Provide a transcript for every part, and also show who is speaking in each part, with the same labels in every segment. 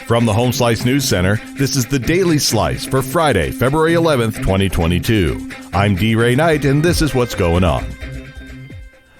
Speaker 1: From the Home Slice News Center, this is the Daily Slice for Friday, February 11th, 2022. I'm D. Ray Knight, and this is what's going on.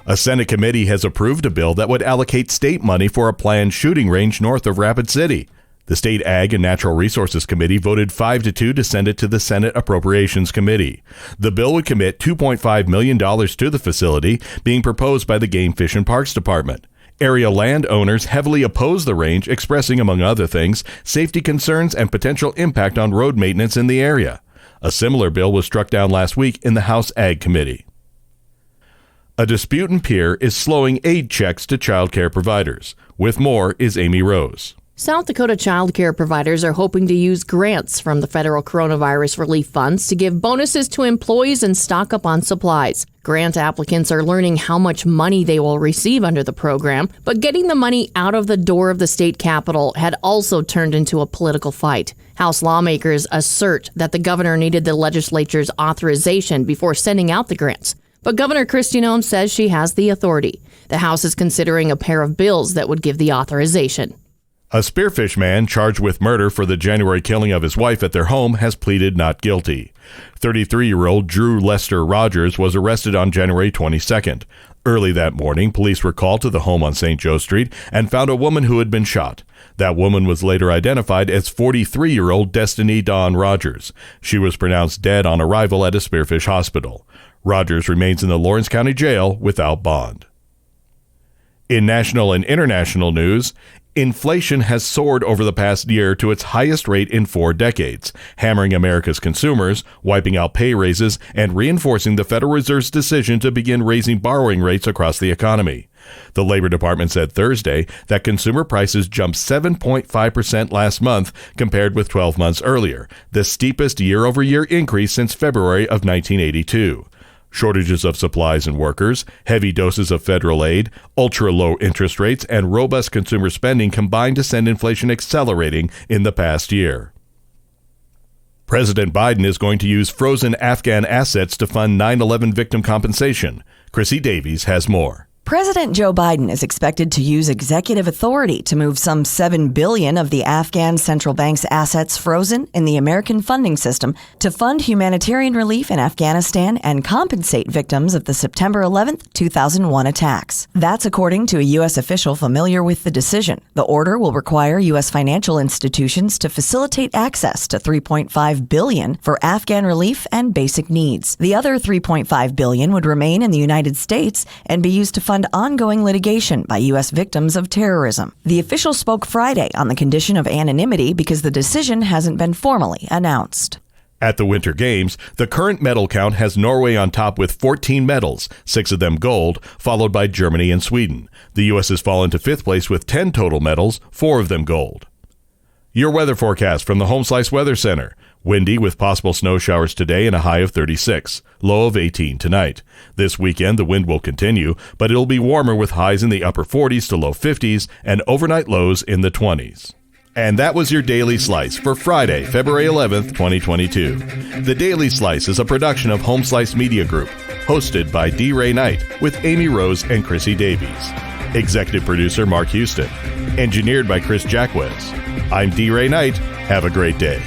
Speaker 1: A Senate committee has approved a bill that would allocate state money for a planned shooting range north of Rapid City. The State Ag and Natural Resources Committee voted 5-2 to send it to the Senate Appropriations Committee. The bill would commit $2.5 million to the facility, being proposed by the Game, Fish, and Parks Department. Area landowners heavily oppose the range, expressing, among other things, safety concerns and potential impact on road maintenance in the area. A similar bill was struck down last week in the House Ag Committee. A dispute in Pierre is slowing aid checks to child care providers. With more is Amy Rose.
Speaker 2: South Dakota child care providers are hoping to use grants from the federal coronavirus relief funds to give bonuses to employees and stock up on supplies. Grant applicants are learning how much money they will receive under the program, but getting the money out of the door of the state capitol had also turned into a political fight. House lawmakers assert that the governor needed the legislature's authorization before sending out the grants. But Governor Kristi Noem says she has the authority. The House is considering a pair of bills that would give the authorization.
Speaker 1: A Spearfish man charged with murder for the January killing of his wife at their home has pleaded not guilty. 33-year-old Drew Lester Rogers was arrested on January 22nd. Early that morning, police were called to the home on St. Joe Street and found a woman who had been shot. That woman was later identified as 43-year-old Destiny Dawn Rogers. She was pronounced dead on arrival at a Spearfish hospital. Rogers remains in the Lawrence County Jail without bond. In national and international news, inflation has soared over the past year to its highest rate in 4 decades, hammering America's consumers, wiping out pay raises, and reinforcing the Federal Reserve's decision to begin raising borrowing rates across the economy. The Labor Department said Thursday that consumer prices jumped 7.5% last month compared with 12 months earlier, the steepest year-over-year increase since February of 1982. Shortages of supplies and workers, heavy doses of federal aid, ultra-low interest rates, and robust consumer spending combined to send inflation accelerating in the past year. President Biden is going to use frozen Afghan assets to fund 9/11 victim compensation. Chrissy Davies has more.
Speaker 3: President Joe Biden is expected to use executive authority to move some $7 billion of the Afghan central bank's assets frozen in the American funding system to fund humanitarian relief in Afghanistan and compensate victims of the September 11, 2001 attacks. That's according to a U.S. official familiar with the decision. The order will require U.S. financial institutions to facilitate access to $3.5 billion for Afghan relief and basic needs. The other $3.5 billion would remain in the United States and be used to fund ongoing litigation by U.S. victims of terrorism. The official spoke Friday on the condition of anonymity because the decision hasn't been formally announced.
Speaker 1: At the Winter Games, the current medal count has Norway on top with 14 medals, 6 of them gold, followed by Germany and Sweden. The U.S. has fallen to 5th place with 10 total medals, 4 of them gold. Your weather forecast from the Home Slice Weather Center. Windy with possible snow showers today and a high of 36, low of 18 tonight. This weekend, the wind will continue, but it'll be warmer with highs in the upper 40s to low 50s and overnight lows in the 20s. And that was your Daily Slice for Friday, February 11th, 2022. The Daily Slice is a production of Home Slice Media Group, hosted by D. Ray Knight with Amy Rose and Chrissy Davies. Executive producer Mark Houston. Engineered by Chris Jacquez. I'm D. Ray Knight. Have a great day.